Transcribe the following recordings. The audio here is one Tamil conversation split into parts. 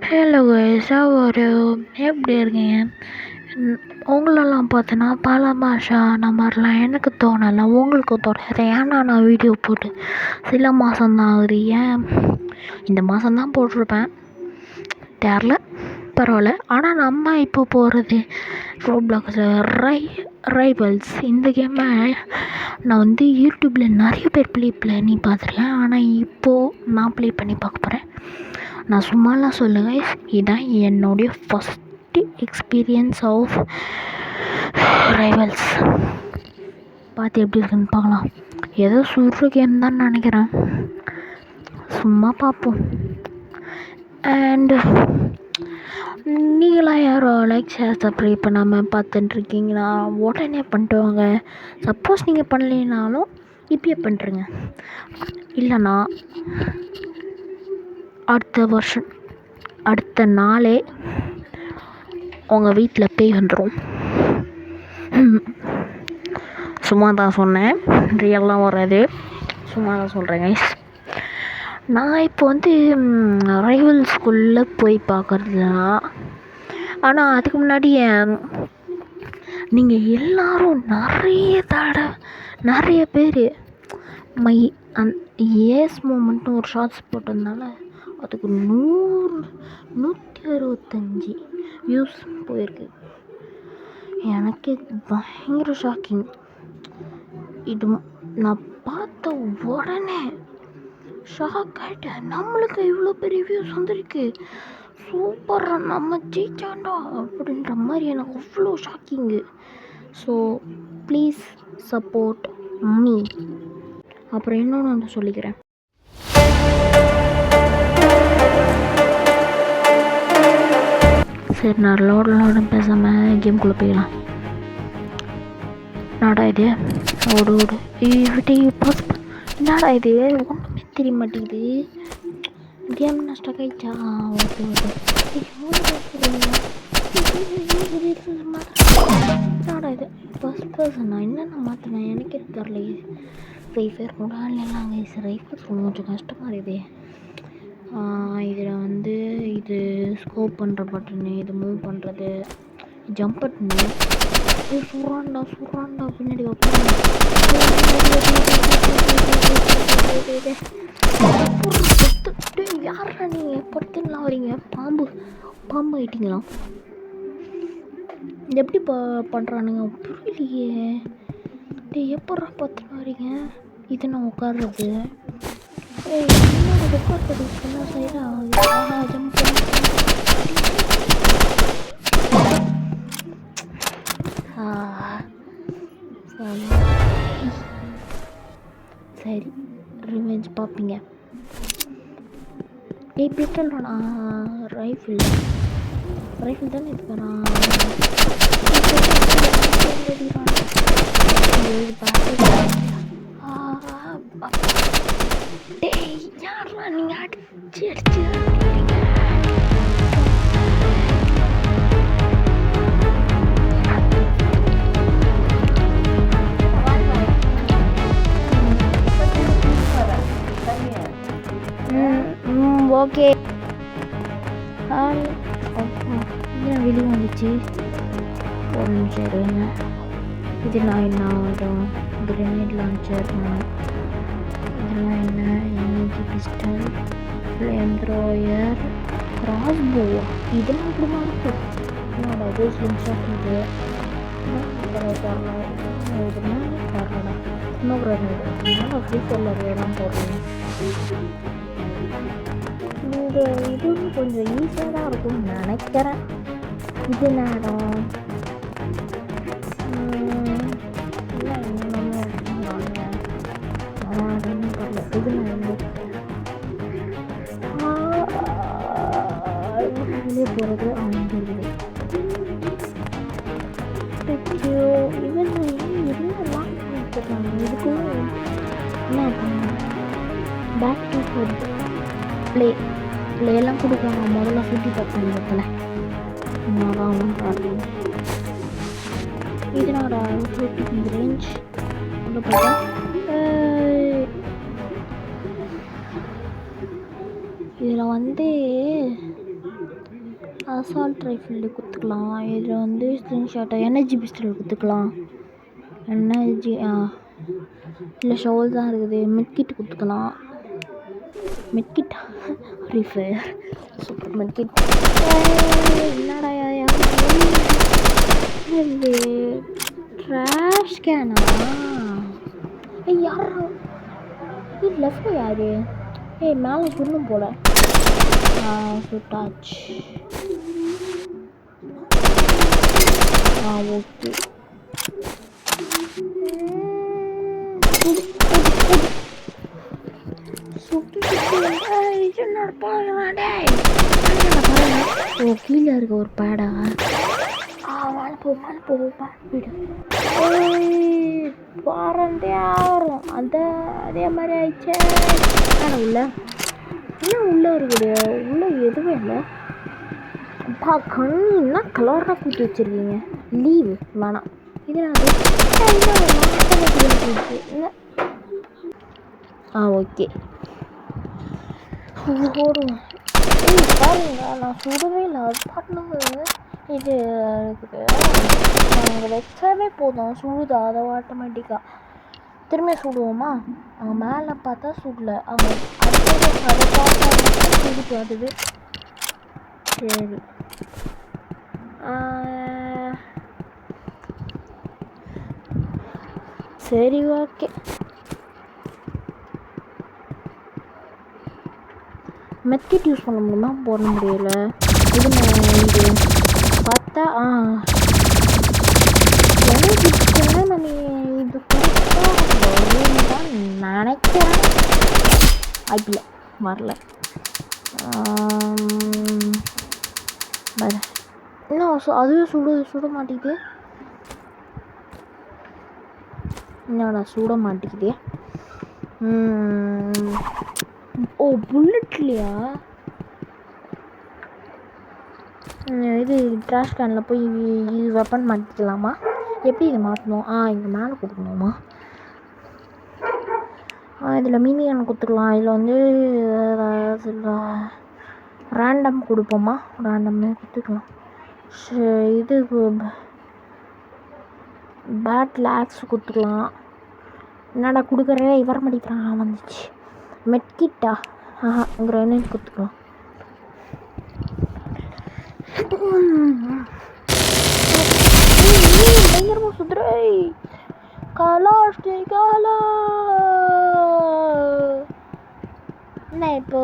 ஹலோ கைஸ், எப்படி இருக்கீங்க? உங்களெல்லாம் பார்த்தோன்னா பல மாதம் ஆன மாதிரிலாம் எனக்கு தோணலை, உங்களுக்கு தோணாது. ஏன்னா நான் வீடியோ போட்டு சில மாதம்தான் ஆகுது. ஏன் இந்த மாதம்தான் போட்டிருப்பேன், தெரில, பரவாயில்ல. ஆனால் நம்ம இப்போ போகிறது ரோப்ளாக்ஸில் ரைவல்ஸ். இந்த கேமை நான் யூடியூப்பில் நிறைய பேர் ப்ளே பண்ணி பார்த்துருக்கேன். ஆனால் இப்போது நான் ப்ளே பண்ணி பார்க்க போகிறேன். நான் சும்மாலாம் சொல்லுங்கள், இதுதான் என்னுடைய ஃபஸ்ட்டு எக்ஸ்பீரியன்ஸ் ஆஃப் ரைவல்ஸ். பார்த்து எப்படி இருக்குன்னு பார்க்கலாம். ஏதோ சுடுற கேம் தான் நினைக்கிறேன், சும்மா பார்ப்போம். அண்டு நீங்களாம் யாரோ லைக் ஷேர் சப்ஸ்கிரைப் பண்ணாமல் பார்த்துட்டுருக்கீங்களா? உடனே பண்ணிட்டு வாங்க. சப்போஸ் நீங்கள் பண்ணலைனாலும் இப்பயே பண்ணுறேங்க. இல்லைனா அடுத்த நாளே உங்கள் வீட்டில் பேய் வந்துடும். சும்மா தான் சொன்னேன், ரியல்லாம் வராது, சும்மா தான் சொல்கிறேன் கைஸ். நான் இப்போ ரைவல் ஸ்கூலில் போய் பார்க்குறதுனா, ஆனால் அதுக்கு முன்னாடி நீங்கள் எல்லோரும் நிறைய பேர் ஏஸ் மூமெண்ட்னு ஒரு ஷார்ட்ஸ் போட்டதுனால அதுக்கு 165 வியூஸ் போயிருக்கு. எனக்கு பயங்கர ஷாக்கிங். இது நான் பார்த்த உடனே ஷாக் ஆகிட்டேன். நம்மளுக்கு இவ்வளோ பெரிய வியூஸ் வந்திருக்கு, சூப்பராக நம்ம ஜெயிச்சாண்டா அப்படின்ற மாதிரி எனக்கு அவ்வளோ shocking. So please support me. அப்புறம் இன்னொன்று சொல்லிக்கிறேன், சரி நான் லோடு பேசாமல் கேம்குள்ளே போயிடலாம். என்னடா இது, ஓடு என்னடா இது, ஒன்றுமே தெரிய மாட்டேங்குது. கேம் நஷ்டம் ஆயிடுச்சா? ஓகே என்னடா இது, ஃபஸ்ட் பர்சனா? என்னென்ன மாற்றினேன் எனக்கே தெரியலையே. ஃப்ரீ ஃபயர் கூட இல்லைலாம் கைஸ், ரைஃபிள்ஸ் கொஞ்சம் கஷ்டமாக இருக்குது. இதில் இது ஸ்கோப் பண்ணுற பட்டனு, இது மூவ் பண்ணுறது, ஜம்ப் பட்டனு. சுராண்டா பின்னாடி யாரா நீங்கள் படுத்துலாம் வரீங்க? பாம்பு ஆயிட்டீங்களா? எப்படி பண்ணுறானுங்க புரியலையே. எப்படா பத்துன்னு வரீங்க? இது நான் உட்காடுறது உட்காடுறது சொன்ன சைடா ஜம்ப் சரி, ரிவெஞ்ச் பார்ப்பீங்க. பிஸ்டல்டா, ரைஃபிள் தானே இருக்கிறா. டேய் யாரா நீங்கள் அடிச்சு ஓகே. வெளியே வந்துச்சு, ஒரு நிமிஷம் இருங்க. இது நான் என்ன ஆகும், கிரெனேட் லான்ச்சர், இதெல்லாம் என்ன, energy pistol, flame thrower, cross போவா, இதெல்லாம் இப்படிமா இருக்கும். என்னோட இது ஸ்லிங் ஷாட், இது வரலடா. இன்னும் கிரனேட் அதனால் ஃப்ரீ ஃபயரில் வேணாம் போடுறேன். இந்த இது கொஞ்சம் ஈஸியாக தான் இருக்கும்னு நினைக்கிறேன். இது நேரம் வெளியே போகிறது அமைஞ்சிருக்குது. இதுக்குள்ள என்ன பேக் டு ஃபுட் பிளேலாம் கொடுக்குறாங்க. முதல்ல சுற்றி பார்ப்பேன் இடத்துல அதான் பாருங்க. இதனோட ஷூட்டிங் ரேஞ்ச் இதில் அசால்ட் ரைஃபிள் குத்துக்கலாம். இதில் வந்து ஸ்க்ரீன்ஷாட்டை எனர்ஜி பிஸ்டல் குத்துக்கலாம். எனர்ஜி இல்லை ஷோல் தான் இருக்குது. மெட்கிட் குத்துக்கலாம். மெட்கிட் ரீஃபர் சூப்பர் மெட்கிட். என்னடா ட்ராஷ் கேனா? யாரா இது? லெஃப்ட் யாரு? மேலே சுண்ணும் போல. சுட்டாச்சு. ஓகே. கீழே இருக்க ஒரு பேடா. மேலே போ போறதே ஆகும். அதே மாதிரி ஆயிடுச்சே. உள்ள இன்னும் உள்ளே இருக்குது. உள்ளே எதுவுமே இல்லை. கண்ணு என்ன கலராக கூட்டி வச்சிருக்கீங்க. லீவு வேணாம். இது ஓகே ஓடுவோம். பாருங்க நான் சுடவே இல்லை. அது பாட்டுன்னு இது இருக்குது. நாங்கள் வச்சாவே போதும் சுடுதா. அதை ஆட்டோமேட்டிக்காக திரும்ப சுடுவோமா? அவங்க மேலே பார்த்தா சுடல. அவங்க அதை பார்த்தா சுடுது அதுவே. சரி சரி ஓகே. மெட்கிட் யூஸ் பண்ண முடியுமா? போட முடியல. இது பார்த்தா நம்ம இது தான் நினைக்கிறேன். ஐபில வரல. இன்னும் அதுவே சுட மாட்டேங்குது. என்னடா சுட மாட்டேங்குது. புல்லட்லையா? இது ட்ராஷ் கேனில் போய் இது வெப்பன் மாட்டிக்கலாமா? எப்படி இதை மாற்றணும்? இங்கே மேலே கொடுக்கணுமா? இதில் மினியன் கொடுத்துக்கலாம். இதில் வந்து ரேண்டம் கொடுப்போமா? ரேண்டம்னு கொடுத்துக்கலாம். இது பேட்டில் ஆக்ஸ் கொடுத்துக்கலாம். என்னடா கொடுக்குறே வர மாட்டேங்கிறான். வந்துச்சு மெட்கிட்டா? கிரனைட் கொடுத்துக்கலாம். பயங்கரமா சுத்துறே. கலாஷ்டி காலா என்ன இப்போ?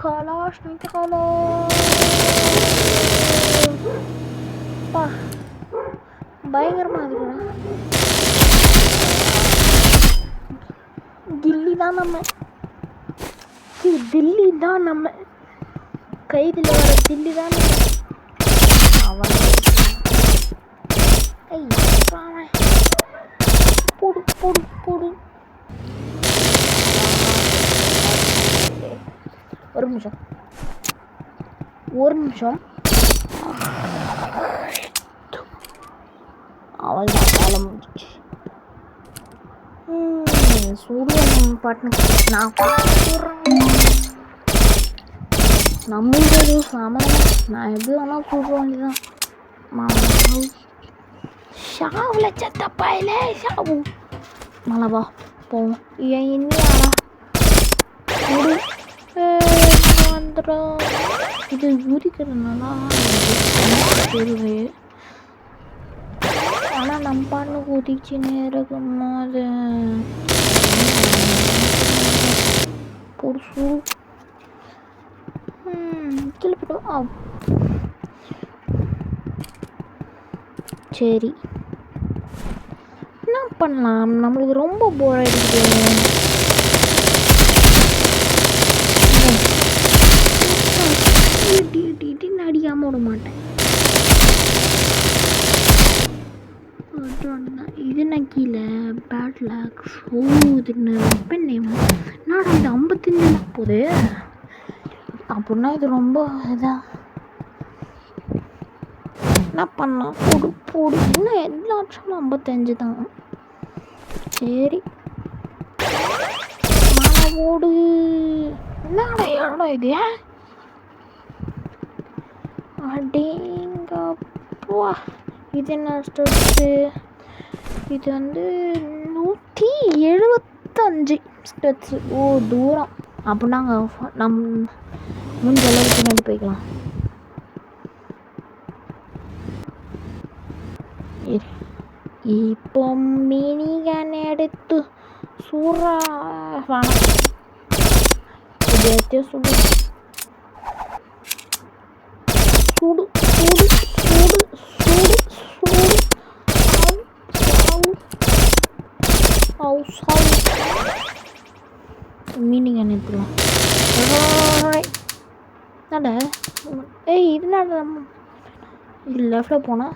கலாஷ்டி காலா பயங்கரமா இருக்குடா. தில்லி தான் நம்ம கைதில் வர தில்லி தான் போடு. ஒரு நிமிஷம் அவள் தான் வேலை முடிச்சு. சூரியன் பாட்டுன்னு நான் நம்மளுக்கு சமாளம். நான் எப்படி வேணால் கூப்பிட வேண்டியதான். ஷாவில் செத்தப்பாயிலே ஷாவு மலவா போவோம். ஏன் இன்னும் வந்துடும். இது உரிக்கிறதுனால தெருவே. ஆனால் நம்ம பாட்டு குதிச்சுன்னு இருக்கும்போது பொருசு கிளப்பிடும். சரி என்ன பண்ணலாம்? நம்மளுக்கு ரொம்ப போர் அடிக்குது. அடிக்காம விட மாட்டேன். இது நான் கீழே பேட்லாக்ஸ். இது வெப்பன் நேம். நான் இது 55 போகுது அப்படின்னா இது ரொம்ப இதாக என்ன பண்ணலாம்? போடு இன்னும் எல்லா ஆப்ஷனும் 55 தான். சரி ஓடு. என்னடா என்னடா இது அடேங்கப்பா இது என்ன ஸ்டெப்ஸு இது வந்து 175 ஸ்டெப்ஸு ஓ தூரம் அப்போ நாங்கள் முடிஞ்ச அளவுக்கு பின்னாடி போய்க்கலாம் இப்போ மினி கேன் எடுத்து சூறா சுடு சுடு சுடு சுடு சுடு சுடு சுடு மீனிங் என்ன எடுத்துக்கலாம் நட ஏய் இது இது லெஃப்டில் போனால்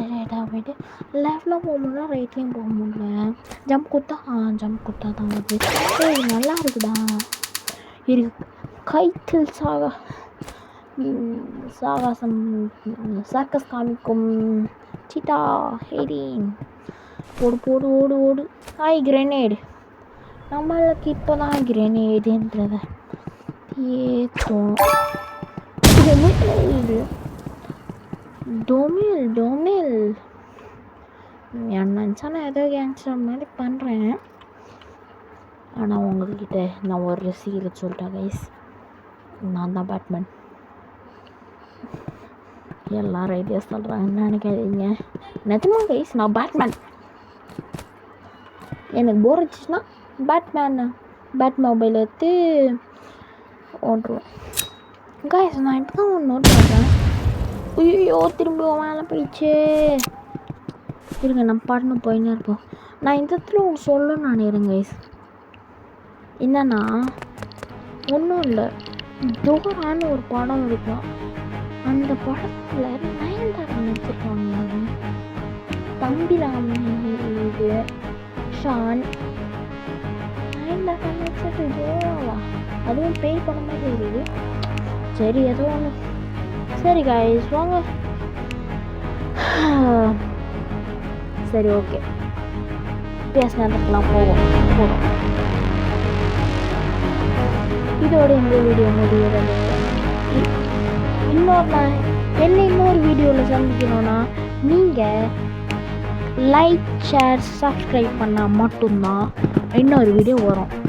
ரைட்டாக போயிட்டு லெஃப்டில் போக முடியல ரைட்லேயும் போக முடியல ஜம்ப் குத்தா தான் வருது ஏய் நல்லா இருக்குடா இருக்கு கைத்தில் சாகசம் சர்க்கஸ் காமிக்கும் சீட்டா ஹெய்டின் போடு ஓடு ஹாய் கிரெனேடு நம்மளுக்கு இப்போ தான் கிரெனேடுன்றத ஏற்றோம் டொமில் நினச்சா நான் ஏதோ கேங்ஸ்டர் மாதிரி பண்ணுறேன் ஆனால் உங்கள்கிட்ட நான் ஒரு சீக்கிரம் சொல்லிட்டேன் கைஸ் நான் தான் பேட்மேன் எல்லாரும் ஐடியா சொல்கிறாங்கன்னு நினைக்காதீங்க நிஜமா கைஸ் நான் பேட்மேன் எனக்கு போர் அடிச்சிச்சுன்னா பேட் மொபைல் எடுத்து ஓட்டுருவேன் கைஸ் நான் இப்போ தான் ஒன்று நோட் பண்ணுறேன் ஐயோ திரும்ப மேலே போயிடுச்சு இருங்க நம்ம பாட்டுன்னு போயின்னு இருப்போம் நான் இந்த இடத்துல உங்களுக்கு சொல்லணும்னு நினைக்கிறேன் கைஸ் என்னன்னா ஒன்றும் இல்லை டோரான்னு ஒரு படம் இருக்கும் அந்த படத்தில் நயன்தாரா நடிச்சிருக்காங்க தம்பிராமி இது ஷான் நயன்தாரா நடிச்சிட்டு டோராவா அதுவும் பேய் படம் மாதிரி இருக்குது சரி ஏதோ ஒன்று சரி கைஸ் வாங்க சரி ஓகே பேசினதுக்கெல்லாம் போதும் இதோட இந்த வீடியோ முடிகிறது இன்னொரு வீடியோவில் சந்திக்கணும்னா நீங்கள் லைக் ஷேர் சப்ஸ்கிரைப் பண்ணால் மட்டும்தான் இன்னொரு வீடியோ வரும்